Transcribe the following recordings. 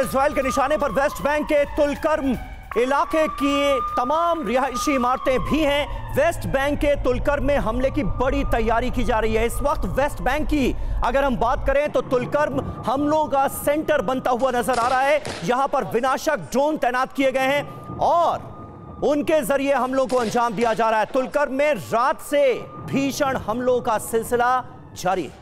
Israel के निशाने पर वेस्ट बैंक के तुलकर्म इलाके की तमाम रिहायशी इमारतें भी हैं। वेस्ट बैंक के तुलकर्म में हमले की बड़ी तैयारी की जा रही है। इस वक्त वेस्ट बैंक की अगर हम बात करें तो तुलकर्म हमलों का सेंटर बनता हुआ नजर आ रहा है। यहां पर विनाशक ड्रोन तैनात किए गए हैं और उनके जरिए हमलों को अंजाम दिया जा रहा है। तुलकर्म में रात से भीषण हमलों का सिलसिला जारी है।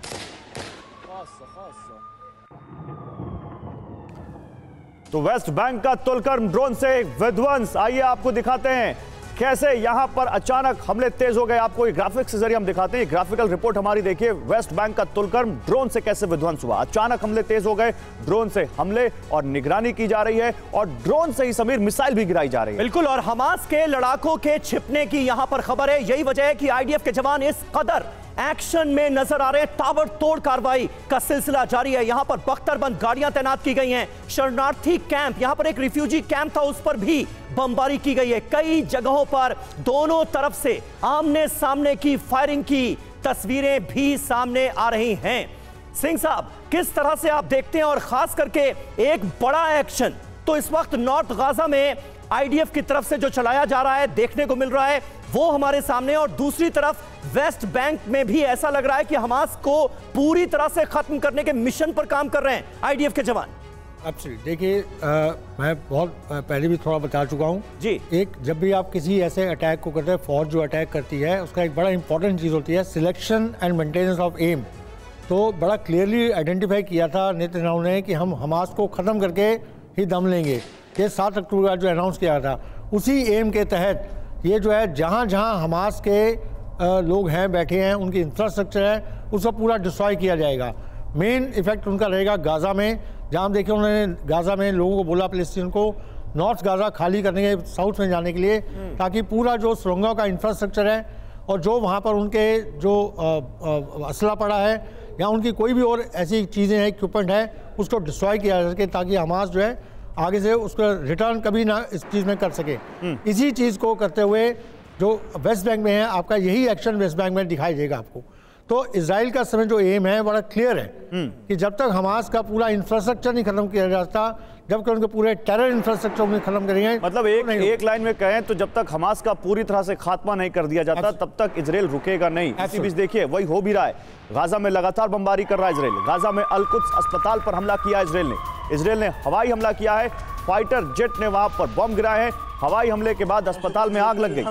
तो वेस्ट बैंक का तुलकर्म ड्रोन से विध्वंस, आइए आपको दिखाते हैं कैसे यहां पर अचानक हमले तेज हो गए। आपको एक ग्राफिक्स के जरिए हम दिखाते हैं, ग्राफिकल रिपोर्ट हमारी देखिए। वेस्ट बैंक का तुलकर्म ड्रोन से कैसे विध्वंस हुआ, अचानक हमले तेज हो गए। ड्रोन से हमले और निगरानी की जा रही है और ड्रोन से ही समीर मिसाइल भी गिराई जा रही है। बिल्कुल, और हमास के लड़ाकों के छिपने की यहां पर खबर है। यही वजह है कि आईडीएफ के जवान इस कदर एक्शन में नजर आ रहे हैं। ताबड़तोड़ कार्रवाई का सिलसिला जारी है। यहां पर बख्तरबंद गाड़ियां तैनात की गई हैं। शरणार्थी कैंप, यहां पर एक रिफ्यूजी कैंप था, उस पर भी बमबारी की गई है। कई जगहों पर दोनों तरफ से आमने सामने की फायरिंग की तस्वीरें भी सामने आ रही हैं। सिंह साहब, किस तरह से आप देखते हैं, और खास करके एक बड़ा एक्शन तो इस वक्त नॉर्थ गाजा में आईडीएफ की तरफ से जो चलाया जा रहा है, देखने को मिल रहा है, वो हमारे सामने, और दूसरी तरफ वेस्ट बैंक में भी ऐसा लग रहा है कि हमास को पूरी तरह से खत्म करने के मिशन पर काम कर रहे हैं आईडीएफ के जवान। एब्सोल्युटली, देखिए मैं बहुत पहले भी थोड़ा बता चुका हूँ जी। एक जब भी आप किसी ऐसे अटैक को करते हैं, फौज जो अटैक करती है, उसका एक बड़ा इंपॉर्टेंट चीज़ होती है selection and maintenance of M. तो बड़ा क्लियरली आइडेंटिफाई किया था नेतन्याहू ने कि हम हमास को ख़त्म करके ही दम लेंगे। ये 7 अक्टूबर जो अनाउंस किया था, उसी एम के तहत ये जो है जहाँ जहाँ हमास के लोग हैं, बैठे हैं, उनकी इंफ्रास्ट्रक्चर है, उसको पूरा डिस्ट्रॉय किया जाएगा। मेन इफेक्ट उनका रहेगा गाज़ा में, जहाँ हम देखिए उन्होंने गाज़ा में लोगों को बोला, फिलिस्तीन को, नॉर्थ गाज़ा खाली करने के, साउथ में जाने के लिए, ताकि पूरा जो सुरंगों का इंफ्रास्ट्रक्चर है और जो वहाँ पर उनके जो असला पड़ा है या उनकी कोई भी और ऐसी चीज़ें हैं, इक्विपमेंट है, उसको डिस्ट्रॉय किया जा सके, ताकि हमास जो है आगे से उसका रिटर्न कभी ना इस चीज़ में कर सके। इसी चीज़ को करते हुए जो वेस्ट बैंक में है, आपका यही एक्शन वेस्ट बैंक में दिखाई देगा आपको। तो इजराइल का समय जो एम है बड़ा क्लियर है कि जब तक हमास का पूरा इंफ्रास्ट्रक्चर नहीं खत्म किया जाता, जब तक उनके पूरे टेरर इंफ्रास्ट्रक्चर में खत्म करेंगे, मतलब एक लाइन में कहें तो जब तक हमास का पूरी तरह से खात्मा नहीं कर दिया जाता, तब तक इजराइल रुकेगा नहीं। इसी बीच देखिए वही हो भी रहा है। गाजा में लगातार बमबारी कर रहा है इजराइल। गाजा में अल कुद्स अस्पताल पर हमला किया इजराइल ने हवाई हमला किया है। फाइटर जेट ने वहां पर बम गिराए हैं। हवाई हमले के बाद अस्पताल में आग लग गई।